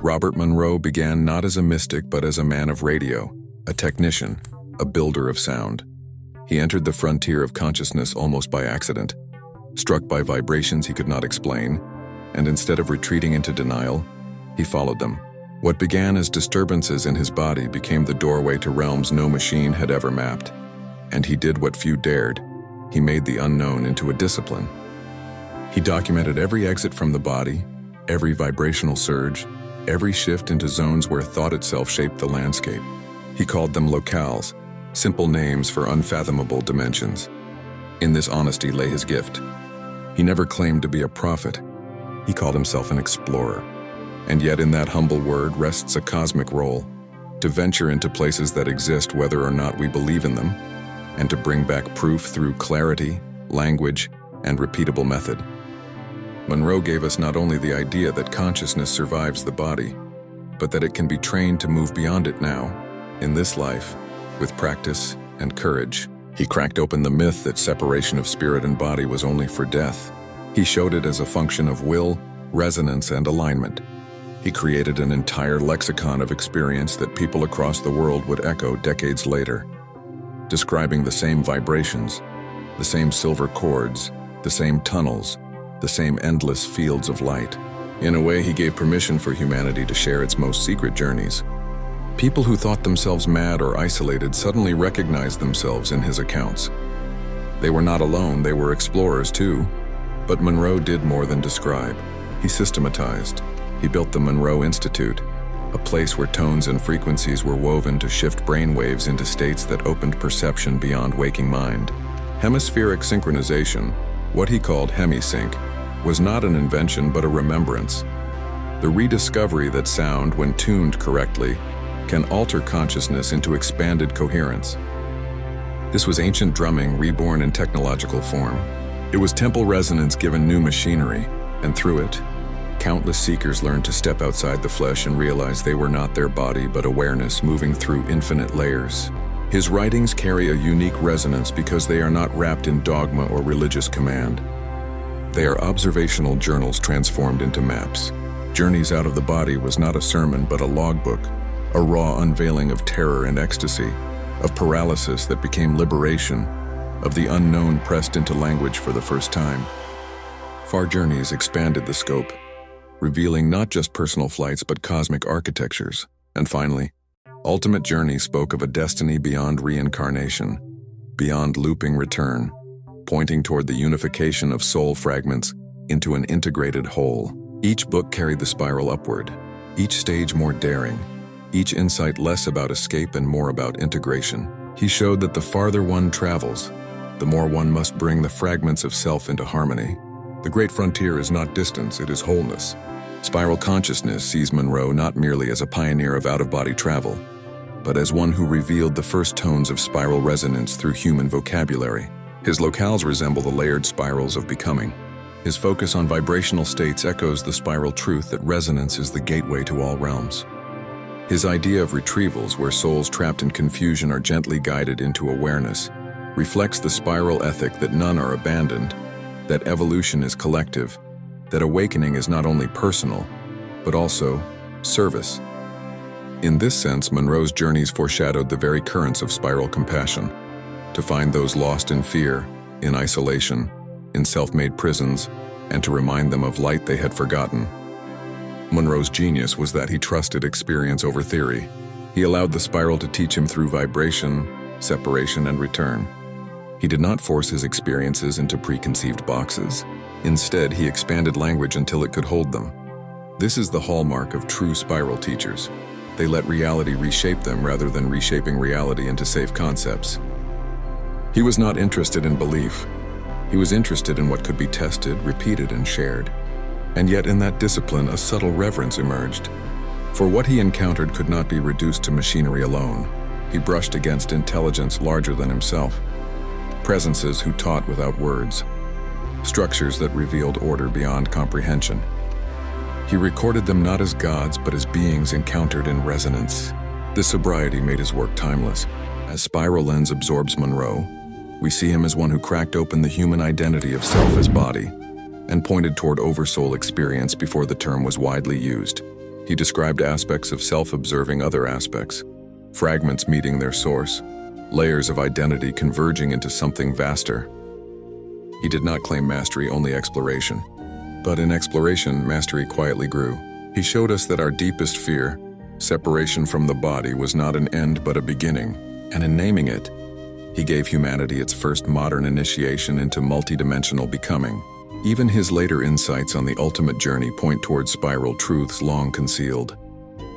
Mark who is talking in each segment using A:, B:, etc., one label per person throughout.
A: Robert Monroe began not as a mystic but as a man of radio, a technician, a builder of sound. He entered the frontier of consciousness almost by accident, struck by vibrations he could not explain, and instead of retreating into denial, he followed them. What began as disturbances in his body became the doorway to realms no machine had ever mapped. And he did what few dared. He made the unknown into a discipline. He documented every exit from the body, every vibrational surge, every shift into zones where thought itself shaped the landscape. He called them locales, simple names for unfathomable dimensions. In this honesty lay his gift. He never claimed to be a prophet. He called himself an explorer. And yet in that humble word rests a cosmic role, to venture into places that exist whether or not we believe in them, and to bring back proof through clarity, language, and repeatable method. Monroe gave us not only the idea that consciousness survives the body, but that it can be trained to move beyond it now, in this life, with practice and courage. He cracked open the myth that separation of spirit and body was only for death. He showed it as a function of will, resonance, and alignment. He created an entire lexicon of experience that people across the world would echo decades later, describing the same vibrations, the same silver chords, the same tunnels, the same endless fields of light. In a way, he gave permission for humanity to share its most secret journeys. People who thought themselves mad or isolated suddenly recognized themselves in his accounts. They were not alone, they were explorers too. But Monroe did more than describe. He systematized. He built the Monroe Institute, a place where tones and frequencies were woven to shift brainwaves into states that opened perception beyond waking mind. Hemispheric synchronization, what he called hemisync, was not an invention but a remembrance. The rediscovery that sound, when tuned correctly, can alter consciousness into expanded coherence. This was ancient drumming reborn in technological form. It was temple resonance given new machinery, and through it, countless seekers learned to step outside the flesh and realize they were not their body but awareness moving through infinite layers. His writings carry a unique resonance because they are not wrapped in dogma or religious command. They are observational journals transformed into maps. Journeys Out of the Body was not a sermon but a logbook, a raw unveiling of terror and ecstasy, of paralysis that became liberation, of the unknown pressed into language for the first time. Far Journeys expanded the scope, revealing not just personal flights but cosmic architectures. And finally, Ultimate Journey spoke of a destiny beyond reincarnation, beyond looping return, pointing toward the unification of soul fragments into an integrated whole. Each book carried the spiral upward, each stage more daring, each insight less about escape and more about integration. He showed that the farther one travels, the more one must bring the fragments of self into harmony. The great frontier is not distance, it is wholeness. Spiral consciousness sees Monroe not merely as a pioneer of out-of-body travel, but as one who revealed the first tones of spiral resonance through human vocabulary. His locales resemble the layered spirals of becoming. His focus on vibrational states echoes the spiral truth that resonance is the gateway to all realms. His idea of retrievals, where souls trapped in confusion are gently guided into awareness, reflects the spiral ethic that none are abandoned, that evolution is collective, that awakening is not only personal, but also service. In this sense, Monroe's journeys foreshadowed the very currents of spiral compassion, to find those lost in fear, in isolation, in self-made prisons, and to remind them of light they had forgotten. Monroe's genius was that he trusted experience over theory. He allowed the spiral to teach him through vibration, separation, and return. He did not force his experiences into preconceived boxes. Instead, he expanded language until it could hold them. This is the hallmark of true spiral teachers. They let reality reshape them rather than reshaping reality into safe concepts. He was not interested in belief. He was interested in what could be tested, repeated, and shared. And yet in that discipline, a subtle reverence emerged. For what he encountered could not be reduced to machinery alone. He brushed against intelligence larger than himself, presences who taught without words, structures that revealed order beyond comprehension. He recorded them not as gods, but as beings encountered in resonance. This sobriety made his work timeless. As Spiral Lens absorbs Monroe, we see him as one who cracked open the human identity of self as body and pointed toward Oversoul experience before the term was widely used. He described aspects of self observing other aspects, fragments meeting their source, layers of identity converging into something vaster. He did not claim mastery, only exploration. But in exploration, mastery quietly grew. He showed us that our deepest fear, separation from the body, was not an end but a beginning, and in naming it, he gave humanity its first modern initiation into multidimensional becoming. Even his later insights on the ultimate journey point towards spiral truths long concealed.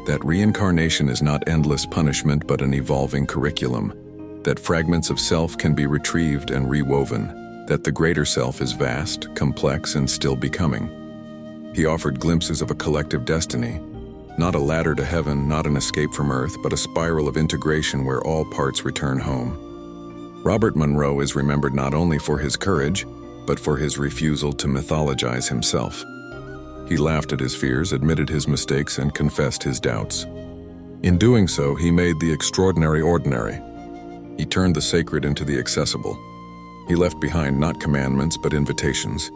A: That reincarnation is not endless punishment but an evolving curriculum. That fragments of self can be retrieved and rewoven. That the greater self is vast, complex, and still becoming. He offered glimpses of a collective destiny. Not a ladder to heaven, not an escape from earth, but a spiral of integration where all parts return home. Robert Monroe is remembered not only for his courage, but for his refusal to mythologize himself. He laughed at his fears, admitted his mistakes, and confessed his doubts. In doing so, he made the extraordinary ordinary. He turned the sacred into the accessible. He left behind not commandments, but invitations.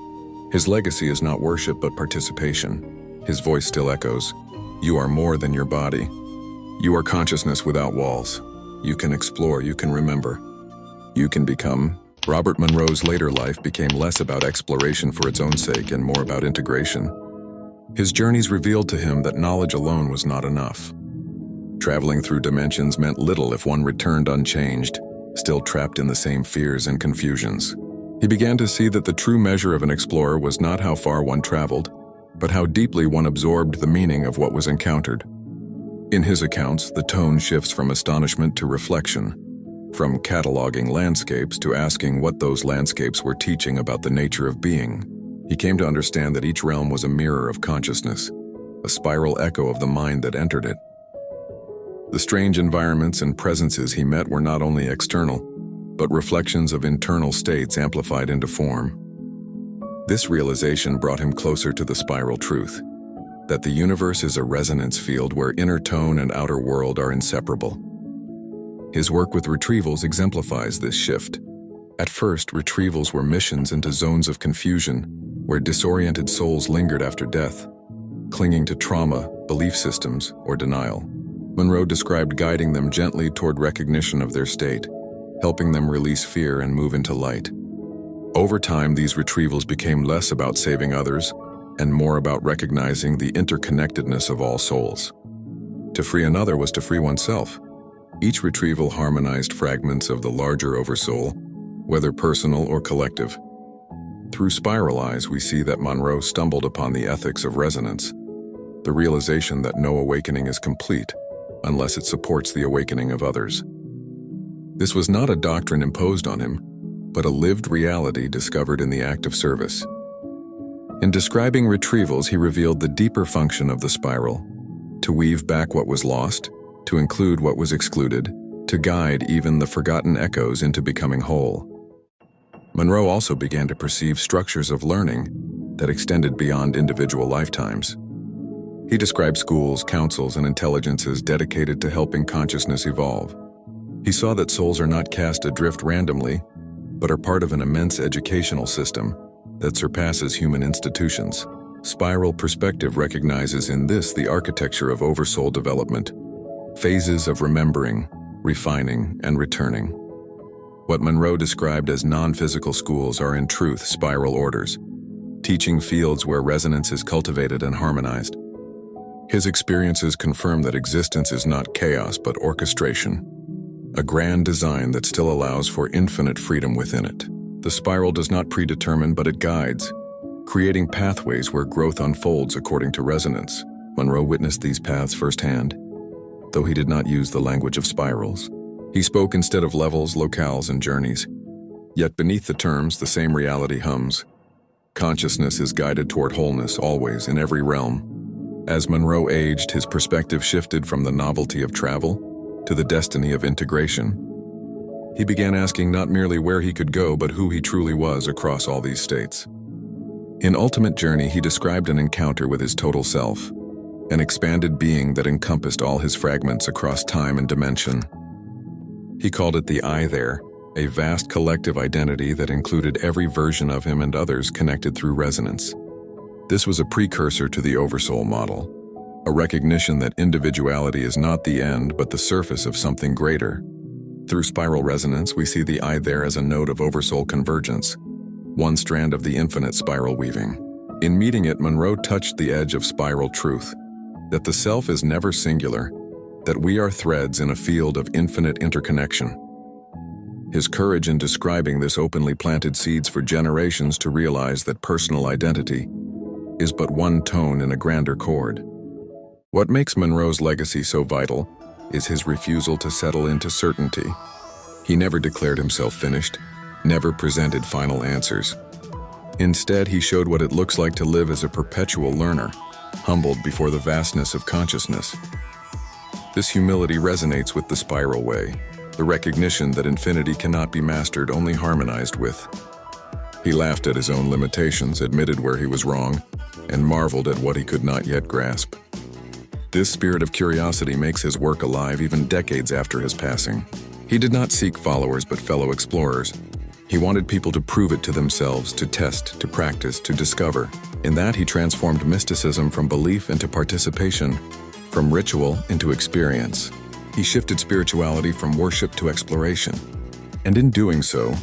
A: His legacy is not worship, but participation. His voice still echoes, "You are more than your body. You are consciousness without walls. You can explore, you can remember. You can become." Robert Monroe's later life became less about exploration for its own sake and more about integration. His journeys revealed to him that knowledge alone was not enough. Traveling through dimensions meant little if one returned unchanged, still trapped in the same fears and confusions. He began to see that the true measure of an explorer was not how far one traveled, but how deeply one absorbed the meaning of what was encountered. In his accounts, the tone shifts from astonishment to reflection, from cataloging landscapes to asking what those landscapes were teaching about the nature of being. He came to understand that each realm was a mirror of consciousness, a spiral echo of the mind that entered it. The strange environments and presences he met were not only external, but reflections of internal states amplified into form. This realization brought him closer to the spiral truth, that the universe is a resonance field where inner tone and outer world are inseparable. His work with retrievals exemplifies this shift. At first, retrievals were missions into zones of confusion, where disoriented souls lingered after death, clinging to trauma, belief systems, or denial. Monroe described guiding them gently toward recognition of their state, helping them release fear and move into light. Over time, these retrievals became less about saving others and more about recognizing the interconnectedness of all souls. To free another was to free oneself. Each retrieval harmonized fragments of the larger Oversoul, whether personal or collective. Through Spiral Eyes, we see that Monroe stumbled upon the ethics of resonance, the realization that no awakening is complete unless it supports the awakening of others. This was not a doctrine imposed on him, but a lived reality discovered in the act of service. In describing retrievals, he revealed the deeper function of the spiral, to weave back what was lost, to include what was excluded, to guide even the forgotten echoes into becoming whole. Monroe also began to perceive structures of learning that extended beyond individual lifetimes. He described schools, councils, and intelligences dedicated to helping consciousness evolve. He saw that souls are not cast adrift randomly, but are part of an immense educational system that surpasses human institutions. Spiral perspective recognizes in this the architecture of Oversoul development, phases of remembering, refining, and returning. What Monroe described as non-physical schools are in truth spiral orders, teaching fields where resonance is cultivated and harmonized. His experiences confirm that existence is not chaos but orchestration, a grand design that still allows for infinite freedom within it. The spiral does not predetermine, but it guides, creating pathways where growth unfolds according to resonance. Monroe witnessed these paths firsthand, though he did not use the language of spirals. He spoke instead of levels, locales, and journeys. Yet beneath the terms, the same reality hums. Consciousness is guided toward wholeness always, in every realm. As Monroe aged, his perspective shifted from the novelty of travel to the destiny of integration. He began asking not merely where he could go, but who he truly was across all these states. In Ultimate Journey, he described an encounter with his total self, an expanded being that encompassed all his fragments across time and dimension. He called it the I There, a vast collective identity that included every version of him and others connected through resonance. This was a precursor to the Oversoul model, a recognition that individuality is not the end but the surface of something greater. Through spiral resonance, we see the I There as a node of Oversoul convergence, one strand of the infinite spiral weaving. In meeting it, Monroe touched the edge of spiral truth, that the self is never singular, that we are threads in a field of infinite interconnection. His courage in describing this openly planted seeds for generations to realize that personal identity is but one tone in a grander chord. What makes Monroe's legacy so vital is his refusal to settle into certainty. He never declared himself finished, never presented final answers. Instead, he showed what it looks like to live as a perpetual learner, humbled before the vastness of consciousness. This humility resonates with the spiral way, the recognition that infinity cannot be mastered, only harmonized with. He laughed at his own limitations, admitted where he was wrong, and marveled at what he could not yet grasp. This spirit of curiosity makes his work alive even decades after his passing. He did not seek followers but fellow explorers. He wanted people to prove it to themselves, to test, to practice, to discover. In that, he transformed mysticism from belief into participation, from ritual into experience. He shifted spirituality from worship to exploration. And in doing so,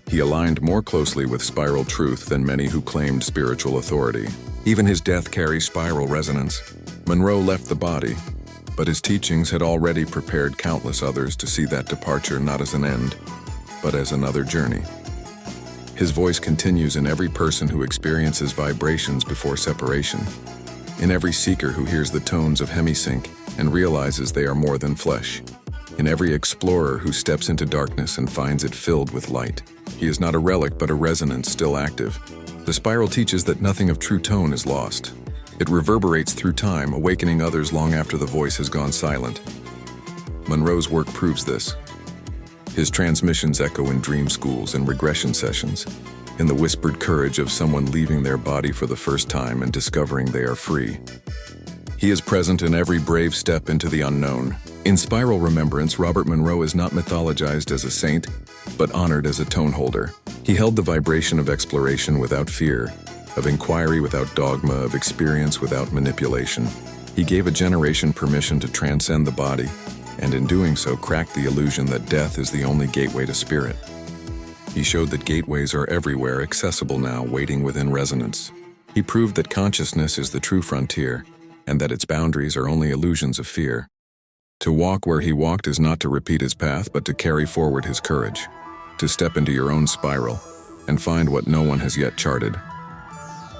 A: he aligned more closely with spiral truth than many who claimed spiritual authority. Even his death carries spiral resonance. Monroe left the body, but his teachings had already prepared countless others to see that departure not as an end, but as another journey. His voice continues in every person who experiences vibrations before separation, in every seeker who hears the tones of hemisync and realizes they are more than flesh, in every explorer who steps into darkness and finds it filled with light. He is not a relic but a resonance still active. The spiral teaches that nothing of true tone is lost. It reverberates through time, awakening others long after the voice has gone silent. Monroe's work proves this. His transmissions echo in dream schools and regression sessions, in the whispered courage of someone leaving their body for the first time and discovering they are free. He is present in every brave step into the unknown. In Spiral Remembrance, Robert Monroe is not mythologized as a saint, but honored as a tone holder. He held the vibration of exploration without fear, of inquiry without dogma, of experience without manipulation. He gave a generation permission to transcend the body, and in doing so cracked the illusion that death is the only gateway to spirit. He showed that gateways are everywhere, accessible now, waiting within resonance. He proved that consciousness is the true frontier, and that its boundaries are only illusions of fear. To walk where he walked is not to repeat his path, but to carry forward his courage, to step into your own spiral, and find what no one has yet charted.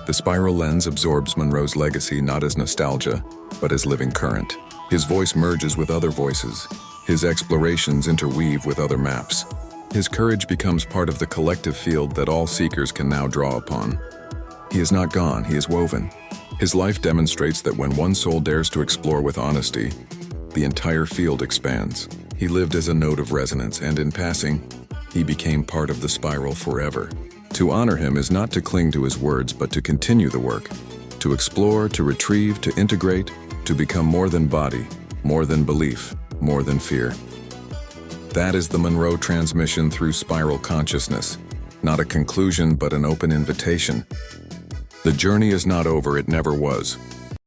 A: The spiral lens absorbs Monroe's legacy not as nostalgia, but as living current. His voice merges with other voices. His explorations interweave with other maps. His courage becomes part of the collective field that all seekers can now draw upon. He is not gone, he is woven. His life demonstrates that when one soul dares to explore with honesty, the entire field expands. He lived as a node of resonance, and in passing, he became part of the spiral forever. To honor him is not to cling to his words, but to continue the work, to explore, to retrieve, to integrate, to become more than body, more than belief, more than fear. That is the Monroe transmission through spiral consciousness, not a conclusion but an open invitation. The journey is not over, it never was.